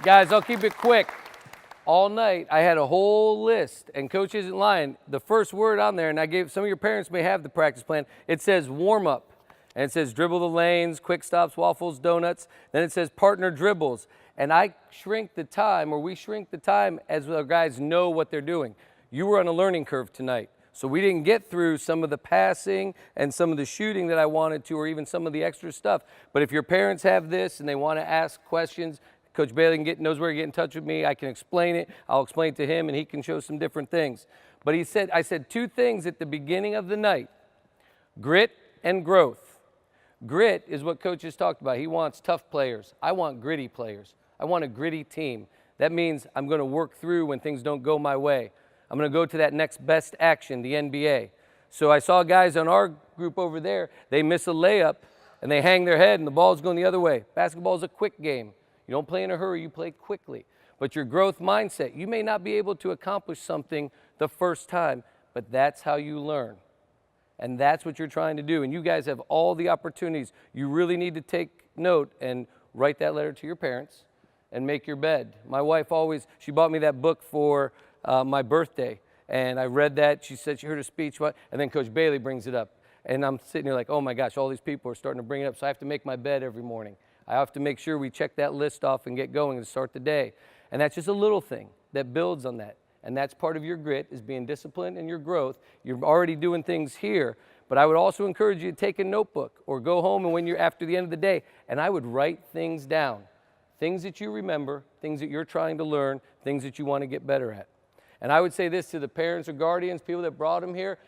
Guys, I'll keep it quick. All night, I had a whole list, and Coach isn't lying. The first word on there, and I gave, some of your parents may have the practice plan, it says warm up. And it says dribble the lanes, quick stops, waffles, donuts. Then it says partner dribbles. And I shrink the time, or we shrink the time as our guys know what they're doing. You were on a learning curve tonight. So we didn't get through some of the passing and some of the shooting that I wanted to, or even some of the extra stuff. But if your parents have this and they want to ask questions, Coach Bailey knows where to get in touch with me. I can explain it. I'll explain it to him, and he can show some different things. But I said two things at the beginning of the night: grit and growth. Grit is what Coach has talked about. He wants tough players. I want gritty players. I want a gritty team. That means I'm going to work through when things don't go my way. I'm going to go to that next best action, the NBA. So I saw guys on our group over there, they miss a layup, and they hang their head, and the ball's going the other way. Basketball is a quick game. You don't play in a hurry, you play quickly. But your growth mindset, you may not be able to accomplish something the first time, but that's how you learn. And that's what you're trying to do. And you guys have all the opportunities. You really need to take note and write that letter to your parents and make your bed. My wife she bought me that book for my birthday. And I read that. She said she heard a speech, and then Coach Bailey brings it up. And I'm sitting here like, oh my gosh, all these people are starting to bring it up. So I have to make my bed every morning. I have to make sure we check that list off and get going and start the day. And that's just a little thing that builds on that. And that's part of your grit, is being disciplined in your growth. You're already doing things here, but I would also encourage you to take a notebook or go home, and when you're after the end of the day, and I would write things down, things that you remember, things that you're trying to learn, things that you want to get better at. And I would say this to the parents or guardians, people that brought them here,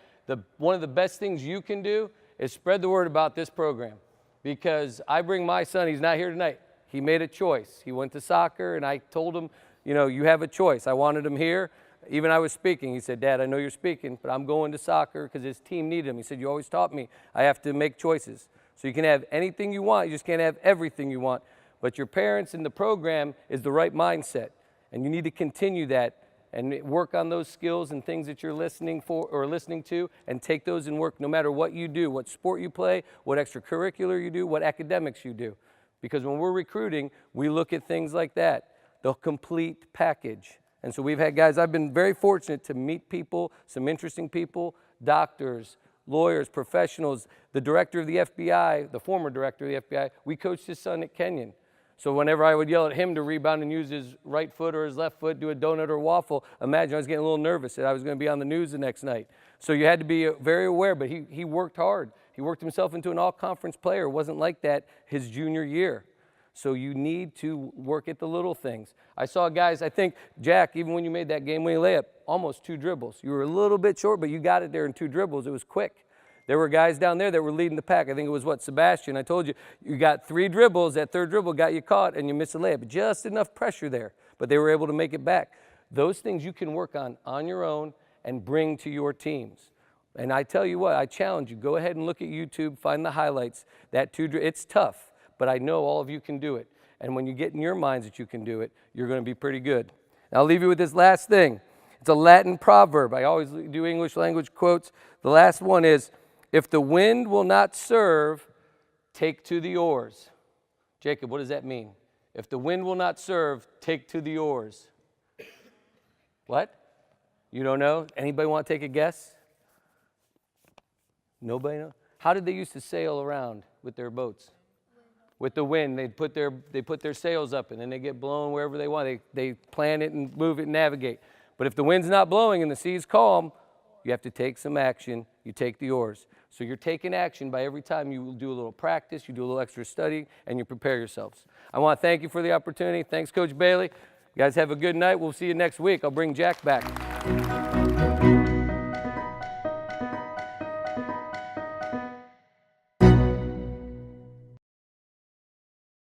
one of the best things you can do is spread the word about this program, because I bring my son, he's not here tonight, he made a choice. He went to soccer, and I told him, you know, you have a choice. I wanted him here. Even I was speaking. He said, Dad, I know you're speaking, but I'm going to soccer because his team needed him. He said, you always taught me I have to make choices. So you can have anything you want. You just can't have everything you want. But your parents in the program is the right mindset. And you need to continue that and work on those skills and things that you're listening for or listening to, and take those and work no matter what you do, what sport you play, what extracurricular you do, what academics you do. Because when we're recruiting, we look at things like that, the complete package. And so we've had guys, I've been very fortunate to meet people, some interesting people, doctors, lawyers, professionals, the director of the FBI, the former director of the FBI. We coached his son at Kenyon. So whenever I would yell at him to rebound and use his right foot or his left foot, do a donut or waffle, imagine I was getting a little nervous that I was going to be on the news the next night. So you had to be very aware, but he worked hard. He worked himself into an all-conference player. It wasn't like that his junior year. So you need to work at the little things. I saw guys, I think, Jack, even when you made that game-winning layup, almost 2 dribbles. You were a little bit short, but you got it there in 2 dribbles. It was quick. There were guys down there that were leading the pack. I think it was, Sebastian. I told you, you got 3 dribbles. That 3rd dribble got you caught, and you missed a layup. Just enough pressure there, but they were able to make it back. Those things you can work on your own and bring to your teams. And I tell you what, I challenge you, go ahead and look at YouTube, find the highlights. It's tough, but I know all of you can do it. And when you get in your minds that you can do it, you're going to be pretty good. Now, I'll leave you with this last thing. It's a Latin proverb. I always do English language quotes. The last one is, if the wind will not serve, take to the oars. Jacob, what does that mean? If the wind will not serve, take to the oars. What? You don't know? Anybody want to take a guess? Nobody knows? How did they used to sail around with their boats? With the wind. They put their sails up, and then they get blown wherever they want. They plan it and move it and navigate. But if the wind's not blowing and the sea's calm, you have to take some action. You take the oars. So you're taking action by every time you do a little practice, you do a little extra study, and you prepare yourselves. I want to thank you for the opportunity. Thanks, Coach Bailey. You guys have a good night. We'll see you next week. I'll bring Jack back.